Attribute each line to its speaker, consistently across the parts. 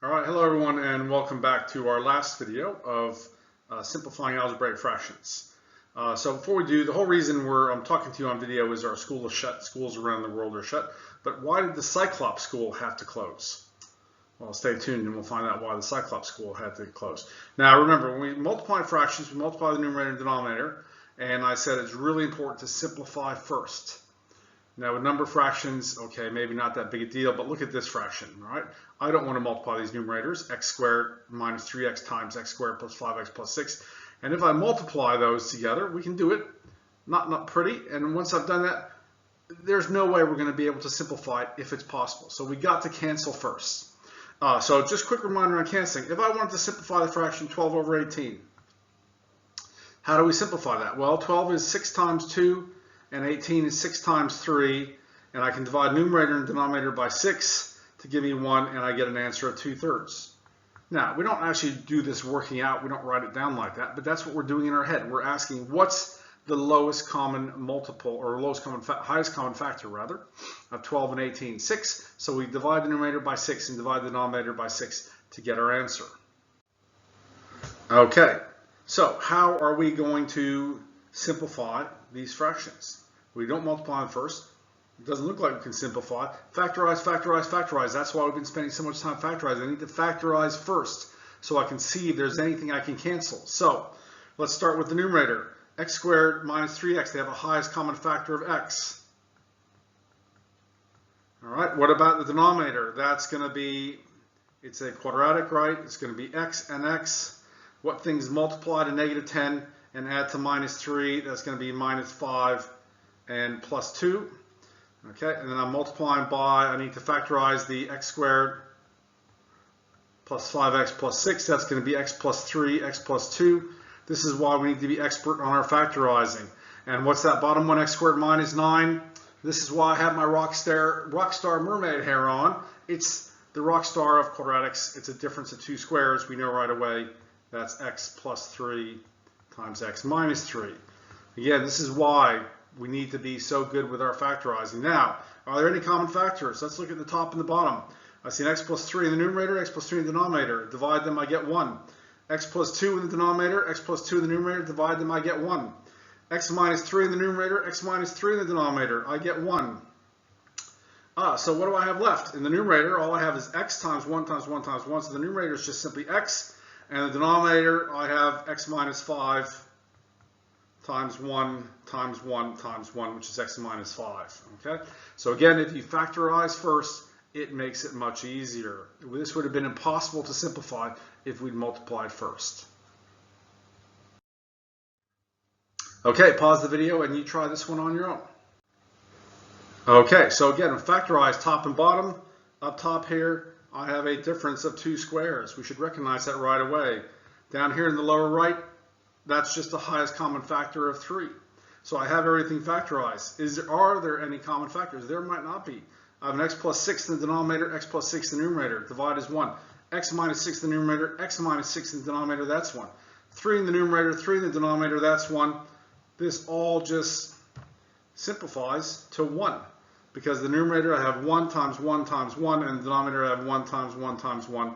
Speaker 1: All right, hello everyone, and welcome back to our last video of simplifying algebraic fractions. So before we do, the whole reason I'm talking to you on video is our school is shut. Schools around the world are shut. But why did the Cyclops school have to close? Well, stay tuned and we'll find out why the Cyclops school had to close. Now remember, when we multiply fractions, we multiply the numerator and denominator, and I said it's really important to simplify first. Now with number fractions, okay, maybe not that big a deal, but look at this fraction, all right? I don't want to multiply these numerators, x squared minus 3x times x squared plus 5x plus 6. And if I multiply those together, we can do it. Not pretty. And once I've done that, there's no way we're going to be able to simplify it if it's possible. So we got to cancel first. So just a quick reminder on canceling. If I wanted to simplify the fraction 12 over 18, how do we simplify that? Well, 12 is 6 times 2. And 18 is 6 times 3, and I can divide numerator and denominator by 6 to give me 1, and I get an answer of 2/3. Now, we don't actually do this working out, we don't write it down like that, but that's what we're doing in our head. We're asking what's the lowest common multiple, or highest common factor rather, of 12 and 18? 6, so we divide the numerator by 6 and divide the denominator by 6 to get our answer. Okay, so how are we going to simplify these fractions? We don't multiply them first. It doesn't look like we can simplify. Factorize, factorize, factorize. That's why we've been spending so much time factorizing. I need to factorize first so I can see if there's anything I can cancel. So let's start with the numerator. X squared minus 3x. They have a highest common factor of x. All right, what about the denominator? That's going to be, it's a quadratic, right? It's going to be x and x. What things multiply to negative 10 and add to minus 3? That's going to be minus 5 and plus 2. Okay, and then I'm multiplying by, I need to factorize the x squared plus 5x plus 6. That's going to be x plus 3, x plus 2. This is why we need to be expert on our factorizing. And what's that bottom one? X squared minus 9. This is why I have my rock star mermaid hair on. It's the rock star of quadratics. It's a difference of 2 squares. We know right away that's x plus 3 times x minus 3. Again, this is why we need to be so good with our factorizing. Now, are there any common factors? Let's look at the top and the bottom. I see an x plus 3 in the numerator, x plus 3 in the denominator. Divide them, I get 1. X plus 2 in the denominator, x plus 2 in the numerator. Divide them, I get 1. X minus 3 in the numerator, x minus 3 in the denominator. I get 1. So what do I have left? In the numerator, all I have is x times 1 times 1 times 1. So the numerator is just simply x. And the denominator, I have x minus 5 times 1 times 1 times 1, which is x minus 5. Okay? So again, if you factorize first, it makes it much easier. This would have been impossible to simplify if we'd multiplied first. Okay, pause the video and you try this one on your own. Okay, so again, factorize top and bottom. Up top here, I have a difference of 2 squares. We should recognize that right away. Down here in the lower right, that's just the highest common factor of 3. So I have everything factorized. Are there any common factors? There might not be. I have an x plus 6 in the denominator, x plus 6 in the numerator. Divide is 1. X minus 6 in the numerator, x minus 6 in the denominator, that's 1. 3 in the numerator, 3 in the denominator, that's 1. This all just simplifies to 1. Because the numerator I have 1 times 1 times 1, and the denominator I have 1 times 1 times 1,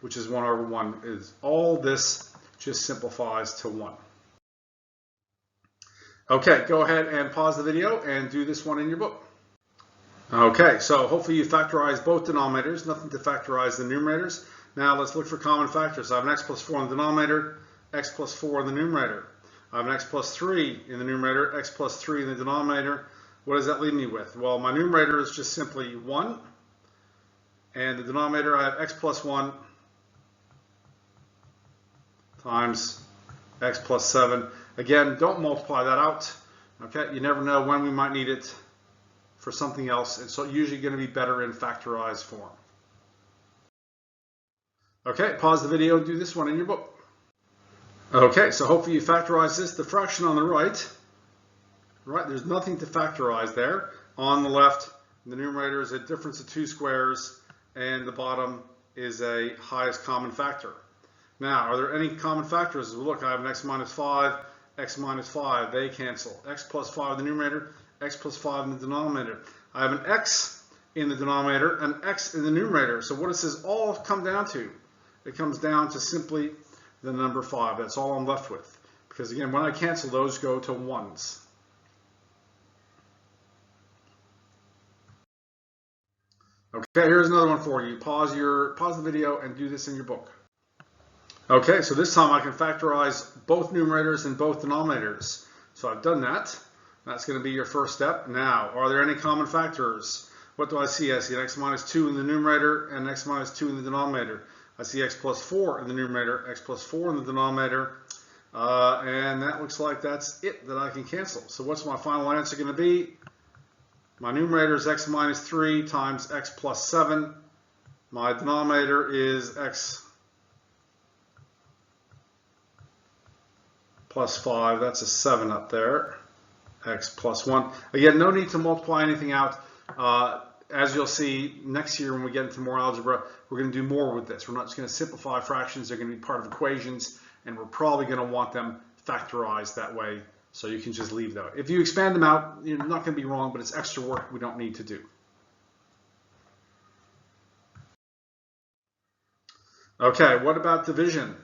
Speaker 1: which is 1 over 1. Is all this just simplifies to 1. Okay, go ahead and pause the video and do this one in your book. Okay, so hopefully you factorize both denominators. Nothing to factorize the numerators. Now let's look for common factors. I have an x plus 4 in the denominator, x plus 4 in the numerator. I have an x plus 3 in the numerator, x plus 3 in the denominator. What does that leave me with? Well, my numerator is just simply 1. And the denominator, I have x plus 1 times x plus 7. Again, don't multiply that out. Okay, you never know when we might need it for something else. It's usually going to be better in factorized form. Okay, pause the video and do this one in your book. Okay, so hopefully you factorize this. The fraction on the right, there's nothing to factorize there. On the left, the numerator is a difference of 2 squares, and the bottom is a highest common factor. Now, are there any common factors? Well, look, I have an x minus 5, x minus 5. They cancel. X plus 5 in the numerator, x plus 5 in the denominator. I have an x in the denominator and x in the numerator. So what does this all come down to? It comes down to simply the number 5. That's all I'm left with. Because again, when I cancel, those go to 1s. Okay, here's another one for you. Pause the video and do this in your book. Okay, so this time I can factorize both numerators and both denominators. So I've done that. That's going to be your first step. Now, are there any common factors? What do I see? I see an x minus 2 in the numerator and x minus 2 in the denominator. I see x plus 4 in the numerator, x plus 4 in the denominator, and that looks like that's it that I can cancel. So what's my final answer going to be? My numerator is x minus 3 times x plus 7. My denominator is x plus 5. That's a 7 up there. X plus 1. Again, no need to multiply anything out. As you'll see next year when we get into more algebra, we're going to do more with this. We're not just going to simplify fractions. They're going to be part of equations, and we're probably going to want them factorized that way, so you can just leave them. If you expand them out, you're not going to be wrong, but it's extra work we don't need to do. Okay, what about division?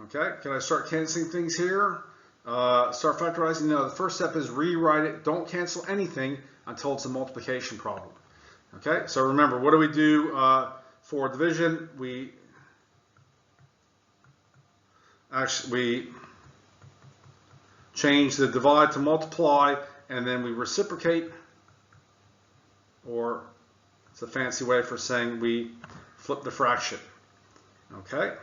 Speaker 1: Okay, can I start canceling things here? Start factorizing? No, the first step is rewrite it. Don't cancel anything until it's a multiplication problem. Okay, so remember, what do we do for division? We change the divide to multiply, and then we reciprocate, or it's a fancy way for saying we flip the fraction. Okay.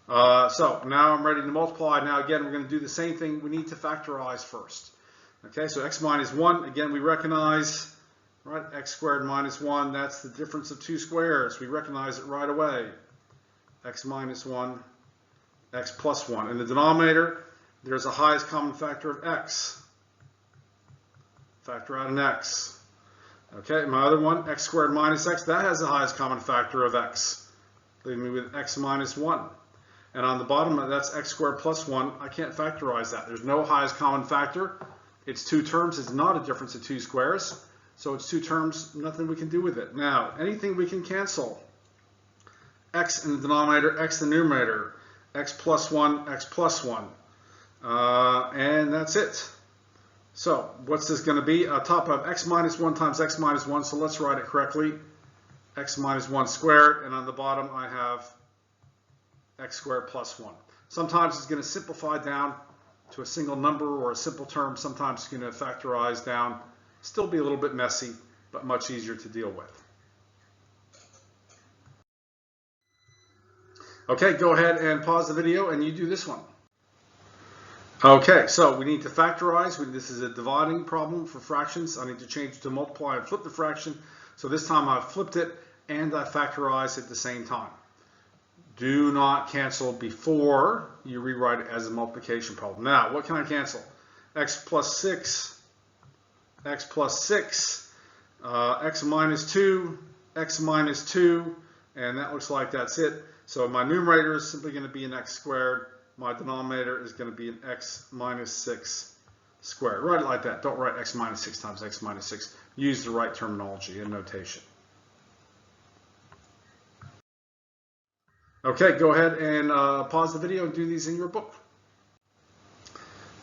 Speaker 1: So now I'm ready to multiply. Now again, we're going to do the same thing. We need to factorize first. Okay, so x minus 1, again, we recognize, right, x squared minus 1, that's the difference of two squares. We recognize it right away. X minus 1, x plus 1. In the denominator, there's a highest common factor of x. Factor out an x. Okay, my other one, x squared minus x, that has the highest common factor of x, leaving me with x minus 1. And on the bottom, that's x squared plus 1. I can't factorize that. There's no highest common factor. It's two terms. It's not a difference of two squares. So it's two terms. Nothing we can do with it. Now, anything we can cancel. X in the denominator, x in the numerator. X plus 1, x plus 1. And that's it. So what's this going to be? Top of x minus 1 times x minus 1. So let's write it correctly. X minus 1 squared. And on the bottom, I have x squared plus 1. Sometimes it's going to simplify down to a single number or a simple term. Sometimes it's going to factorize down. Still be a little bit messy, but much easier to deal with. Okay, go ahead and pause the video and you do this one. Okay, so we need to factorize. This is a dividing problem for fractions. I need to change it to multiply and flip the fraction. So this time I've flipped it and I factorized at the same time. Do not cancel before you rewrite it as a multiplication problem. Now, what can I cancel? X plus 6, x plus 6, x minus 2, x minus 2, and that looks like that's it. So my numerator is simply going to be an x squared. My denominator is going to be an x minus 6 squared. Write it like that. Don't write x minus 6 times x minus 6. Use the right terminology and notation. Okay, go ahead and pause the video and do these in your book.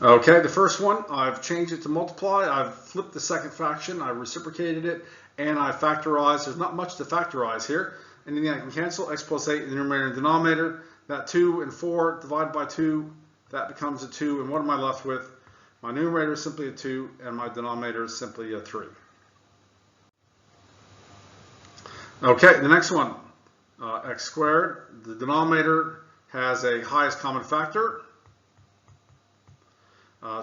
Speaker 1: Okay, the first one, I've changed it to multiply. I've flipped the second fraction. I reciprocated it, and I factorized. There's not much to factorize here. Anything I can cancel, x plus 8 in the numerator and denominator. That 2 and 4 divided by 2, that becomes a 2. And what am I left with? My numerator is simply a 2, and my denominator is simply a 3. Okay, the next one. X squared, the denominator has a highest common factor.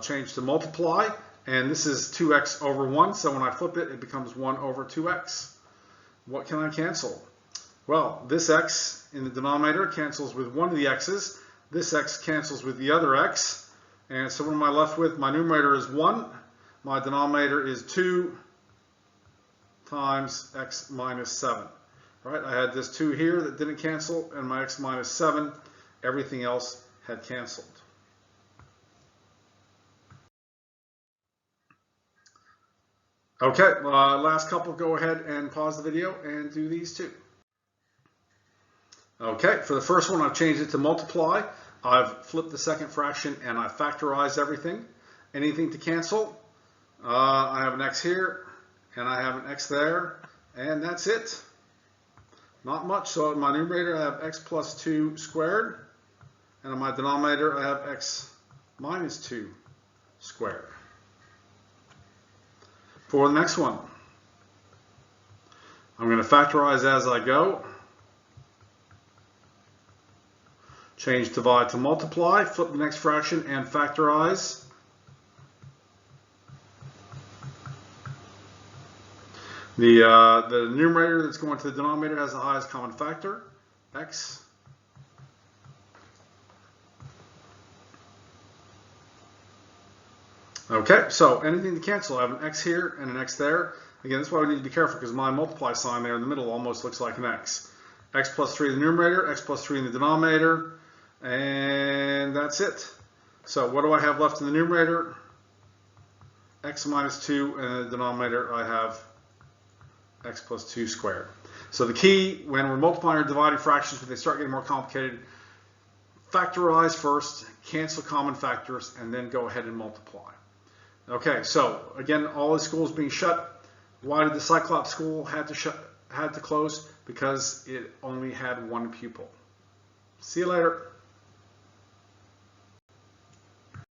Speaker 1: Change to multiply, and this is 2x over 1, so when I flip it, it becomes 1 over 2x. What can I cancel? Well, this x in the denominator cancels with one of the x's. This x cancels with the other x. And so what am I left with? My numerator is 1. My denominator is 2 times x minus 7. Right, I had this 2 here that didn't cancel, and my x minus 7, everything else had canceled. Okay, last couple, go ahead and pause the video and do these two. Okay, for the first one, I've changed it to multiply. I've flipped the second fraction and I factorized everything. Anything to cancel? I have an x here and I have an x there, and that's it. Not much. So in my numerator, I have x plus 2 squared, and in my denominator, I have x minus 2 squared. For the next one, I'm going to factorize as I go. Change divide to multiply, flip the next fraction and factorize. The numerator that's going to the denominator has the highest common factor, x. Okay, so anything to cancel. I have an x here and an x there. Again, that's why we need to be careful, because my multiply sign there in the middle almost looks like an x. X plus 3 in the numerator, x plus 3 in the denominator, and that's it. So what do I have left in the numerator? X minus 2, and in the denominator I have x plus 2 squared. So the key when we're multiplying or dividing fractions, when they start getting more complicated, factorize first, cancel common factors, and then go ahead and multiply. Okay, so again, all the schools being shut. Why did the Cyclops school had to close? Because it only had one pupil. See you later.